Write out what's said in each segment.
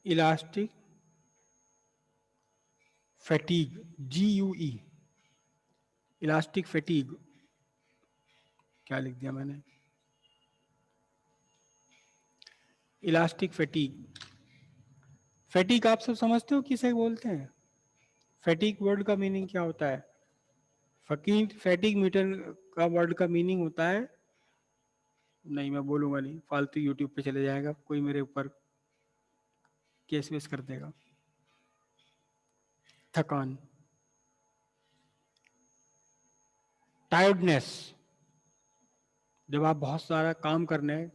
Elastic fatigue, GUE, elastic fatigue, क्या लिख दिया मैंने, इलास्टिक फैटीग। फैटीग आप सब समझते हो किसे बोलते हैं? फैटीग वर्ड का मीनिंग क्या होता है? फैटीग मीटर का वर्ड का मीनिंग होता है, नहीं मैं बोलूंगा नहीं, फालतू यूट्यूब पे चले जाएगा, कोई मेरे ऊपर केस वेस कर देगा। थकान, टायर्डनेस, जब आप बहुत सारा काम करने हैं,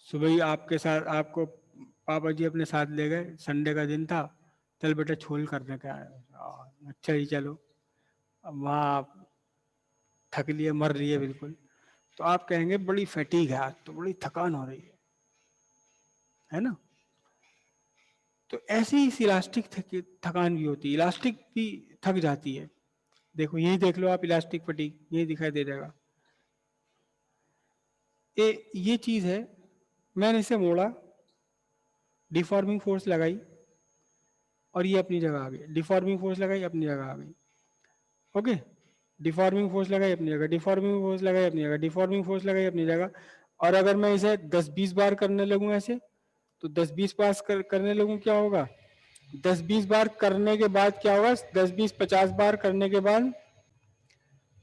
सुबह ही आपके साथ आपको पापा जी अपने साथ ले गए, संडे का दिन था, चल बेटा छोल करने का है, अच्छा जी चलो, अब वहाँ आप थक लिए, मर रही है बिल्कुल, तो आप कहेंगे बड़ी फैटीग है आज तो, बड़ी थकान हो रही है ना? तो ऐसे ही इस इलास्टिक थकान भी होती है, इलास्टिक भी थक जाती है। देखो यही देख लो आप, इलास्टिक फटीग यही दिखाई दे जाएगा। ये चीज है, मैंने इसे मोड़ा, डिफॉर्मिंग फोर्स लगाई और ये अपनी जगह आ गई, डिफॉर्मिंग फोर्स लगाई अपनी जगह आ गई। ओके, डिफॉर्मिंग फोर्स लगाई अपनी जगह, डिफॉर्मिंग फोर्स लगाई अपनी जगह, डिफॉर्मिंग फोर्स लगाई अपनी जगह। और अगर मैं इसे 10-20 बार करने लगूं ऐसे, तो 10-20 पास करने लगूं, क्या होगा? 10-20 बार करने के बाद क्या होगा? 10-20-50 बार करने के बाद,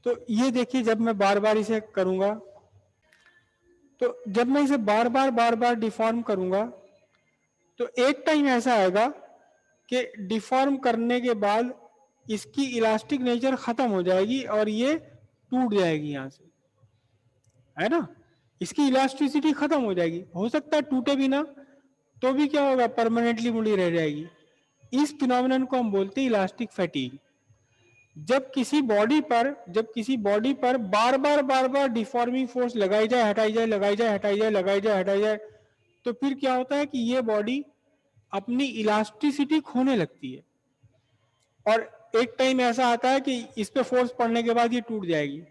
तो ये देखिए जब मैं बार बार इसे करूंगा, तो जब मैं इसे बार बार डिफॉर्म करूंगा, तो एक टाइम ऐसा आएगा कि डिफॉर्म करने के बाद इसकी इलास्टिक नेचर खत्म हो जाएगी और ये टूट जाएगी यहां से, है ना? इसकी इलास्टिसिटी खत्म हो जाएगी, हो सकता है टूटे भी ना, तो भी क्या होगा? परमानेंटली मुड़ी रह जाएगी। इस फिनोमिनन को हम बोलते हैं इलास्टिक फैटीग। जब किसी बॉडी पर बार बार डिफॉर्मिंग फोर्स लगाई जाए, हटाई जाए, लगाई जाए, हटाई जाए, लगाई जाए, हटाई जाए, तो फिर क्या होता है कि ये बॉडी अपनी इलास्टिसिटी खोने लगती है और एक टाइम ऐसा आता है कि इस पे फोर्स पड़ने के बाद ये टूट जाएगी।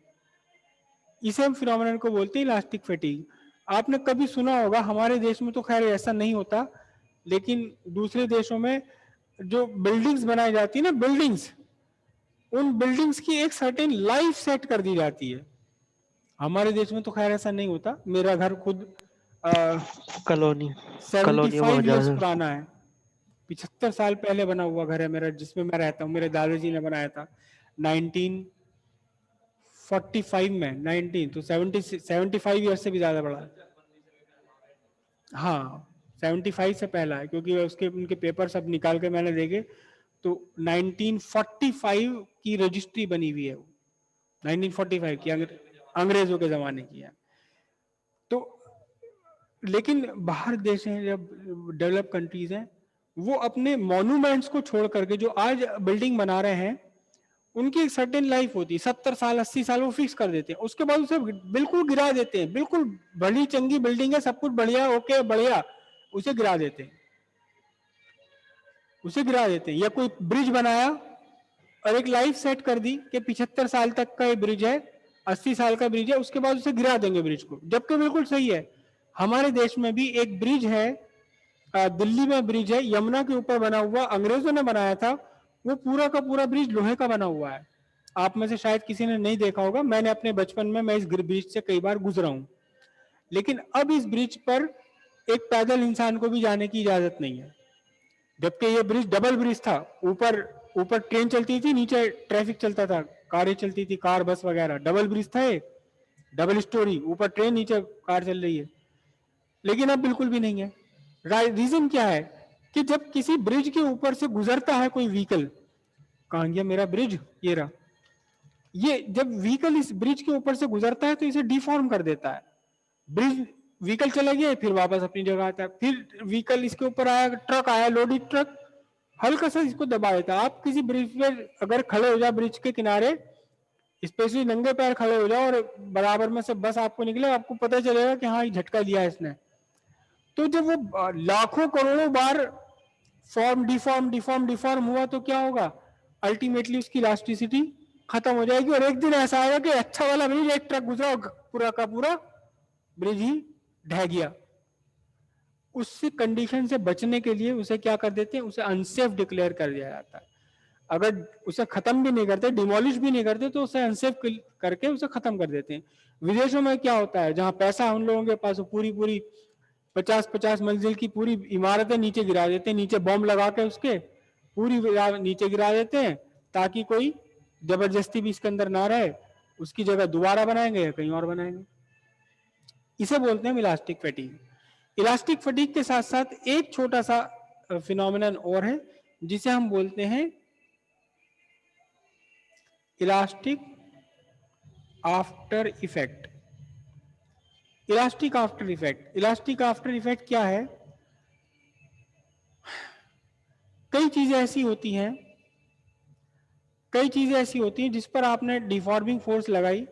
इसे हम फिनोमिनन को बोलते हैं इलास्टिक फैटीग। आपने कभी सुना होगा, हमारे देश में तो खैर ऐसा नहीं होता, लेकिन दूसरे देशों में जो बिल्डिंग्स बनाई जाती है ना, बिल्डिंग्स, उन बिल्डिंग्स की एक सर्टेन लाइफ सेट कर दी जाती है। हमारे देश में तो खैर ऐसा नहीं होता। मेरा घर खुद कॉलोनी, कॉलोनियों में हो 75 ईयर्स जाए। पुराना है, 75 साल पहले बना हुआ घर है मेरा, जिसमें मैं रहता हूँ, मेरे दादाजी ने बनाया था 1945 में, 19 तो 75 ईयर्स से भी ज्यादा बड़ा है। हाँ, 75 से पहला है, क्योंकि उसके उनके पेपर सब निकाल के मैंने देखे, तो 1945 की रजिस्ट्री बनी हुई है वो, 1945 की, अंग्रेजों के जमाने की है। तो लेकिन बाहर देश हैं, जब डेवलप कंट्रीज हैं, वो अपने मॉन्यूमेंट्स को छोड़ करके जो आज बिल्डिंग बना रहे हैं, उनकी एक सर्टेन लाइफ होती है, 70 साल 80 साल वो फिक्स कर देते हैं, उसके बाद उसे बिल्कुल गिरा देते हैं। बिल्कुल बड़ी चंगी बिल्डिंग है, सब कुछ बढ़िया, ओके बढ़िया, उसे गिरा देते हैं, उसे गिरा देते हैं। या कोई ब्रिज बनाया और एक लाइफ सेट कर दी कि 75 साल तक का ये ब्रिज है, 80 साल का ब्रिज है, उसके बाद उसे गिरा देंगे ब्रिज को, जबकि बिल्कुल सही है। हमारे देश में भी एक ब्रिज है, दिल्ली में ब्रिज है, यमुना के ऊपर बना हुआ, अंग्रेजों ने बनाया था। वो पूरा का पूरा ब्रिज लोहे का बना हुआ है। आप में से शायद किसी ने नहीं देखा होगा, मैंने अपने बचपन में मैं इस ब्रिज से कई बार गुजरा हूं। लेकिन अब इस ब्रिज पर एक पैदल इंसान को भी जाने की इजाजत नहीं है, जबकि ये ब्रिज डबल ब्रिज था। ऊपर ऊपर ट्रेन चलती थी, नीचे ट्रैफिक चलता था, कारें चलती थी, कार बस वगैरह, डबल ब्रिज था ये, डबल स्टोरी, ऊपर ट्रेन नीचे कार चल रही है। लेकिन अब बिल्कुल भी नहीं है। रीजन क्या है कि जब किसी ब्रिज के ऊपर से गुजरता है कोई व्हीकल, कहां गया मेरा ब्रिज, ये रहा, ये जब व्हीकल इस ब्रिज के ऊपर से गुजरता है तो इसे डिफॉर्म कर देता है। ब्रिज, व्हीकल चला गया, फिर वापस अपनी जगह आता है, फिर व्हीकल इसके ऊपर आया, ट्रक आया, लोडेड ट्रक, हल्का सा इसको दबा देता है। आप किसी ब्रिज पर अगर खड़े हो जाए, ब्रिज के किनारे स्पेशली नंगे पैर खड़े हो जाओ और बराबर में से बस आपको निकले, आपको पता चलेगा कि हाँ ये झटका दिया है इसने। तो जब वो लाखों करोड़ों बार फॉर्म डिफॉर्म डिफॉर्म डिफॉर्म हुआ, तो क्या होगा? अल्टीमेटली उसकी इलास्टिसिटी खत्म हो जाएगी और एक दिन ऐसा आएगा कि अच्छा वाला ब्रिज, एक ट्रक गुजरा और पूरा का पूरा ब्रिज ही ढह गया। उस कंडीशन से बचने के लिए उसे क्या कर देते हैं, उसे अनसेफ डिक्लेयर कर दिया जाता है। अगर उसे खत्म भी नहीं करते, डिमोलिश भी नहीं करते, तो उसे अनसेफ करके उसे खत्म कर देते हैं। विदेशों में क्या होता है, जहां पैसा उन लोगों के पास पूरी पूरी 50-50 मंजिल की पूरी इमारतें नीचे गिरा देते हैं, नीचे बॉम्ब लगा के उसके पूरी नीचे गिरा देते हैं, ताकि कोई जबरदस्ती भी इसके अंदर ना रहे, उसकी जगह दोबारा बनाएंगे या कहीं और बनाएंगे। इसे बोलते हैं इलास्टिक फटीग। इलास्टिक फटीग के साथ साथ एक छोटा सा फिनोमिनन और है जिसे हम बोलते हैं elastic after effect. Elastic after effect, elastic after effect क्या है? कई चीजें ऐसी होती हैं, कई चीजें ऐसी होती हैं जिस पर आपने डिफॉर्मिंग फोर्स लगाई,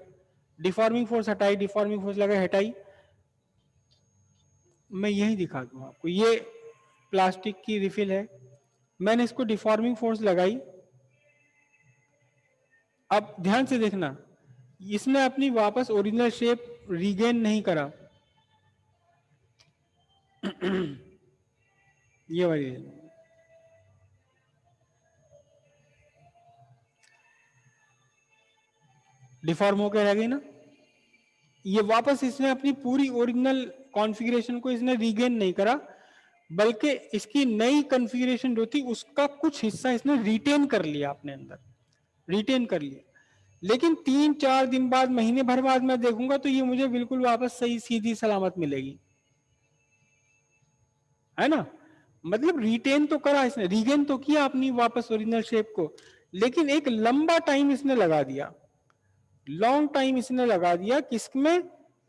डिफॉर्मिंग फोर्स हटाई, डिफॉर्मिंग फोर्स लगाई हटाई। मैं यही दिखा दूं आपको, ये प्लास्टिक की रिफिल है, मैंने इसको डिफॉर्मिंग फोर्स लगाई। अब ध्यान से देखना, इसने अपनी वापस ओरिजिनल शेप रीगेन नहीं करा। ये वाली डिफॉर्म होकर रह गई ना, ये वापस इसने अपनी पूरी ओरिजिनल कॉन्फ़िगरेशन को इसने रीगेन नहीं करा, बल्कि इसकी नई कॉन्फ़िगरेशन जो थी उसका कुछ हिस्सा इसने रिटेन कर लिया अपने अंदर, रिटेन कर लिया। लेकिन 3-4 दिन बाद, महीने भर बाद मैं देखूंगा तो ये मुझे बिल्कुल वापस सही सीधी सलामत मिलेगी, है ना। मतलब रिटेन तो करा इसने, रीगेन तो किया अपनी वापस ओरिजिनल शेप को, लेकिन एक लंबा टाइम इसने लगा दिया, लॉन्ग टाइम इसने लगा दिया किसमें,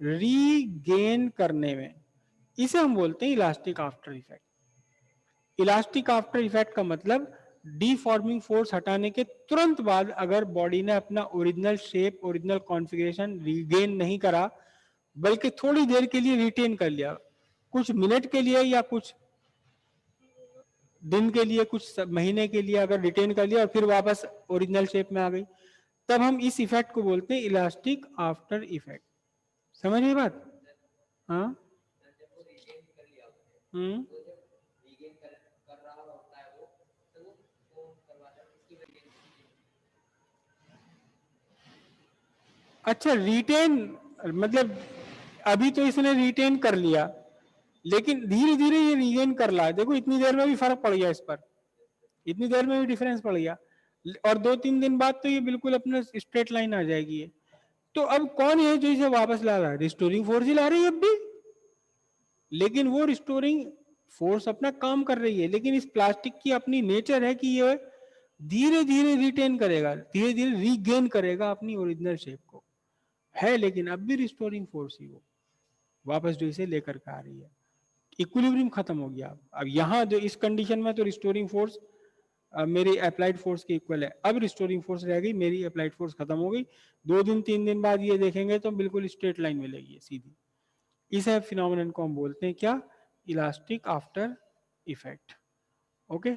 रीगेन करने में। इसे हम बोलते हैं elastic after effect. Elastic after effect का मतलब डीफॉर्मिंग फोर्स हटाने के तुरंत बाद अगर बॉडी ने अपना original shape, original configuration regain नहीं करा, बल्कि थोड़ी देर के लिए रिटेन कर लिया, कुछ मिनट के लिए या कुछ दिन के लिए, कुछ महीने के लिए अगर रिटेन कर लिया और फिर वापस ओरिजिनल शेप में आ गई, तब हम इस इफेक्ट को बोलते हैं इलास्टिक आफ्टर इफेक्ट। समझ गई बात? हाँ, अच्छा रिटेन मतलब अभी तो इसने रिटेन कर लिया, लेकिन धीरे धीरे ये रीगेन कर रहा है। देखो इतनी देर में भी फर्क पड़ गया इस पर, इतनी देर में भी डिफरेंस पड़ गया, और 2-3 दिन बाद तो ये बिल्कुल अपने स्ट्रेट लाइन आ जाएगी ये। तो अब कौन है जो इसे वापस ला रहा है? रिस्टोरिंग फोर्स ही ला रही है अब भी, लेकिन वो रिस्टोरिंग फोर्स अपना काम कर रही है, लेकिन इस प्लास्टिक की अपनी नेचर है कि ये धीरे धीरे रिटेन करेगा, धीरे धीरे रीगेन करेगा अपनी ओरिजिनल शेप को, है लेकिन अब भी रिस्टोरिंग फोर्स ही वो वापस जो इसे लेकर के आ रही है। इक्विलिब्रियम खत्म हो गया। अब यहाँ जो इस कंडीशन में तो रिस्टोरिंग फोर्स मेरी अप्लाइड फोर्स के इक्वल है, अब रिस्टोरिंग फोर्स रह गई, मेरी अप्लाइड फोर्स खत्म हो गई। 2-3 दिन बाद ये देखेंगे तो बिल्कुल स्ट्रेट लाइन मिलेगी सीधी। इस फिनोमेनन को हम बोलते हैं क्या? Elastic after effect. ओके।